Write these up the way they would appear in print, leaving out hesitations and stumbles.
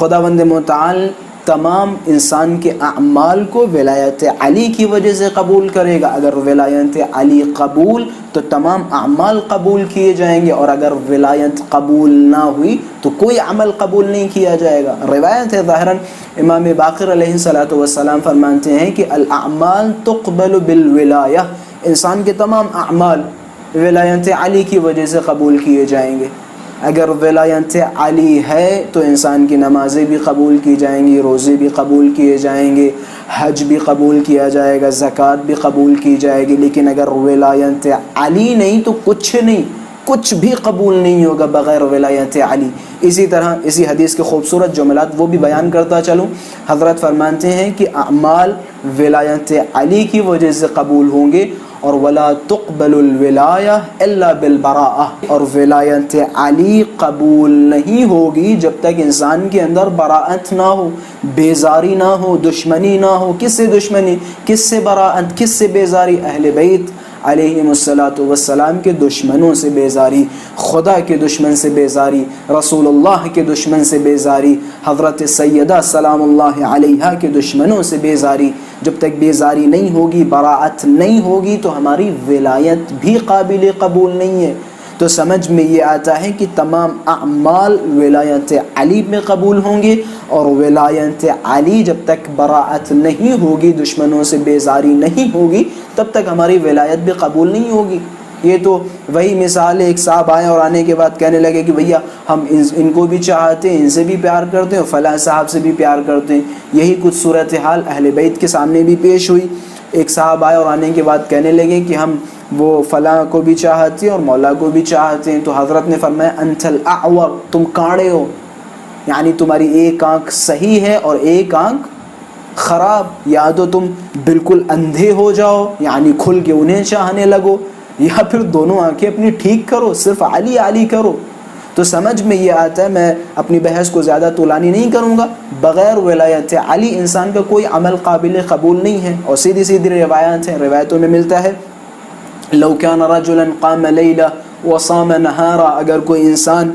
خداوند متعال تمام انسان کے اعمال کو ولایت علی کی وجہ سے قبول کرے گا. اگر ولایت علی قبول تو تمام اعمال قبول کیے جائیں گے, اور اگر ولایت قبول نہ ہوئی تو کوئی عمل قبول نہیں کیا جائے گا. روایت ہے ظاہراً امام باقر علیہ الصلوۃ والسلام فرماتے ہیں کہ الاعمال تقبل بالولایہ, انسان کے تمام اعمال ولایت علی کی وجہ سے قبول کیے جائیں گے. اگر ولایت علی ہے تو انسان کی نمازیں بھی قبول کی جائیں گی, روزے بھی قبول کیے جائیں گے, حج بھی قبول کیا جائے گا, زکوٰۃ بھی قبول کی جائے گی. لیکن اگر ولایت علی نہیں تو کچھ نہیں, کچھ بھی قبول نہیں ہوگا بغیر ولایت علی. اسی طرح اسی حدیث کے خوبصورت جملات وہ بھی بیان کرتا چلوں. حضرت فرماتے ہیں کہ اعمال ولایت علی کی وجہ سے قبول ہوں گے, اور ولا تقبل الولایہ الا بالبراءہ, اور ولایت علی قبول نہیں ہوگی جب تک انسان کے اندر براءت نہ ہو, بیزاری نہ ہو, دشمنی نہ ہو. کس سے دشمنی, کس سے براءت, کس سے بیزاری؟ اہل بیت علیہم الصلاۃ والسلام کے دشمنوں سے بیزاری, خدا کے دشمن سے بیزاری, رسول اللہ کے دشمن سے بیزاری, حضرت سیدہ سلام اللہ علیہا کے دشمنوں سے بیزاری. جب تک بیزاری نہیں ہوگی, براءت نہیں ہوگی, تو ہماری ولایت بھی قابل قبول نہیں ہے. تو سمجھ میں یہ آتا ہے کہ تمام اعمال ولایت علی میں قبول ہوں گے, اور ولایت علی جب تک براءت نہیں ہوگی, دشمنوں سے بیزاری نہیں ہوگی, تب تک ہماری ولایت بھی قبول نہیں ہوگی. یہ تو وہی مثال ہے, ایک صاحب آئے اور آنے کے بعد کہنے لگے کہ بھیا ہم ان کو بھی چاہتے ہیں, ان سے بھی پیار کرتے ہیں, اور فلاں صاحب سے بھی پیار کرتے ہیں. یہی کچھ صورتحال اہل بیت کے سامنے بھی پیش ہوئی. ایک صاحب آئے اور آنے کے بعد کہنے لگے کہ ہم وہ فلاں کو بھی چاہتے ہیں اور مولا کو بھی چاہتے ہیں. تو حضرت نے فرمایا انت الاعور, تم کاڑے ہو, یعنی تمہاری ایک آنکھ صحیح ہے اور ایک آنکھ خراب. یا تو تم بالکل اندھے ہو جاؤ, یعنی کھل کے انہیں چاہنے لگو, یا پھر دونوں آنکھیں اپنی ٹھیک کرو, صرف علی علی کرو. تو سمجھ میں یہ آتا ہے. میں اپنی بحث کو زیادہ طولانی نہیں کروں گا. بغیر ولایت علی انسان کا کوئی عمل قابل قبول نہیں ہے. اور سیدھی سیدھی روایات ہیں, روایتوں میں ملتا ہے لو کان رجلا قام لیلہ وصام نہارا, اگر کوئی انسان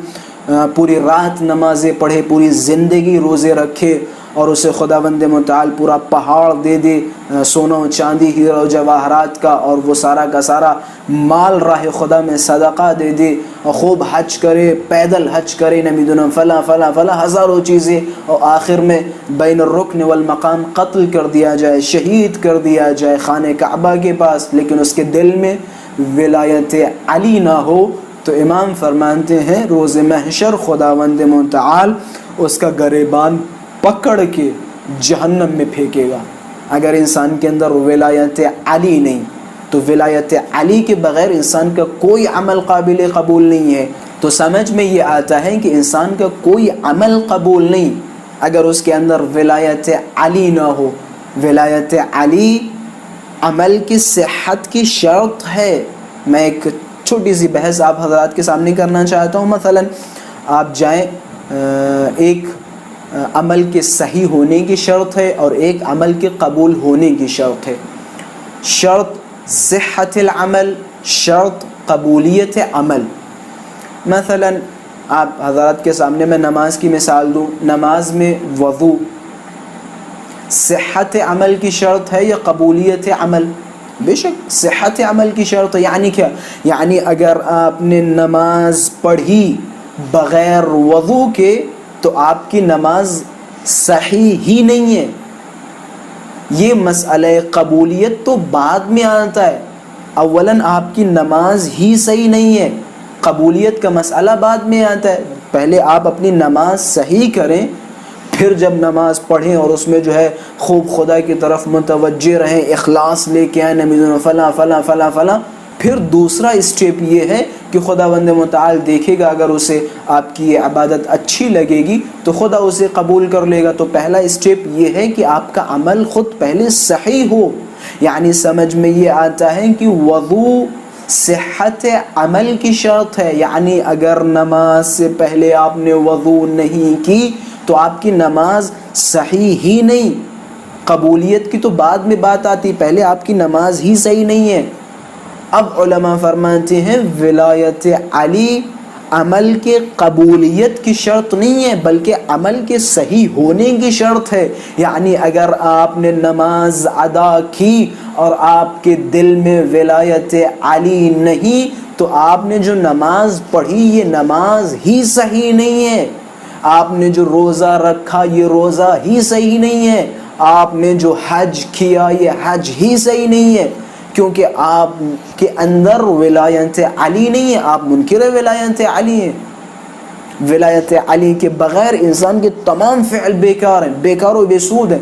پوری رات نمازیں پڑھے, پوری زندگی روزے رکھے, اور اسے خداوند متعال پورا پہاڑ دے دے سونا و چاندی ہیرا و جواہرات کا, اور وہ سارا کا سارا مال راہ خدا میں صدقہ دے دے, اور خوب حج کرے, پیدل حج کرے, نمیدونم فلاں فلاں فلاں ہزاروں چیزیں, اور آخر میں بین الرکن والمقام قتل کر دیا جائے, شہید کر دیا جائے خانہ کعبہ کے پاس, لیکن اس کے دل میں ولایت علی نہ ہو, تو امام فرماتے ہیں روز محشر خداوند متعال اس کا گریبان پکڑ کے جہنم میں پھینکے گا. اگر انسان کے اندر ولایت علی نہیں, تو ولایت علی کے بغیر انسان کا کوئی عمل قابل قبول نہیں ہے. تو سمجھ میں یہ آتا ہے کہ انسان کا کوئی عمل قبول نہیں اگر اس کے اندر ولایت علی نہ ہو. ولایت علی عمل کی صحت کی شرط ہے. میں ایک چھوٹی سی بحث آپ حضرات کے سامنے کرنا چاہتا ہوں. مثلا آپ جائیں, ایک عمل کے صحیح ہونے کی شرط ہے اور ایک عمل کے قبول ہونے کی شرط ہے. شرط صحت العمل, شرط قبولیت عمل. مثلا آپ حضرات کے سامنے میں نماز کی مثال دوں. نماز میں وضو صحت عمل کی شرط ہے یا قبولیت عمل؟ بے شک صحت عمل کی شرط ہے. یعنی کیا؟ یعنی اگر آپ نے نماز پڑھی بغیر وضو کے تو آپ کی نماز صحیح ہی نہیں ہے. یہ مسئلہ قبولیت تو بعد میں آتا ہے. اولاً آپ کی نماز ہی صحیح نہیں ہے, قبولیت کا مسئلہ بعد میں آتا ہے. پہلے آپ اپنی نماز صحیح کریں, پھر جب نماز پڑھیں اور اس میں جو ہے خوب خدا کی طرف متوجہ رہیں, اخلاص لے کے آئیں, نمیدون فلاں فلاں فلاں فلاں, پھر دوسرا اسٹیپ یہ ہے کہ خداوند متعال دیکھے گا, اگر اسے آپ کی یہ عبادت اچھی لگے گی تو خدا اسے قبول کر لے گا. تو پہلا اسٹیپ یہ ہے کہ آپ کا عمل خود پہلے صحیح ہو. یعنی سمجھ میں یہ آتا ہے کہ وضو صحت عمل کی شرط ہے. یعنی اگر نماز سے پہلے آپ نے وضو نہیں کی تو آپ کی نماز صحیح ہی نہیں. قبولیت کی تو بعد میں بات آتی, پہلے آپ کی نماز ہی صحیح نہیں ہے. اب علماء فرماتے ہیں ولایت علی عمل کے قبولیت کی شرط نہیں ہے بلکہ عمل کے صحیح ہونے کی شرط ہے. یعنی اگر آپ نے نماز ادا کی اور آپ کے دل میں ولایت علی نہیں تو آپ نے جو نماز پڑھی یہ نماز ہی صحیح نہیں ہے. آپ نے جو روزہ رکھا یہ روزہ ہی صحیح نہیں ہے. آپ نے جو حج کیا یہ حج ہی صحیح نہیں ہے، کیونکہ آپ کے اندر ولایت علی نہیں ہے، آپ منکر ولایت علی ہیں. ولایت علی کے بغیر انسان کے تمام فعل بیکار ہیں، بیکار و بے سود ہیں.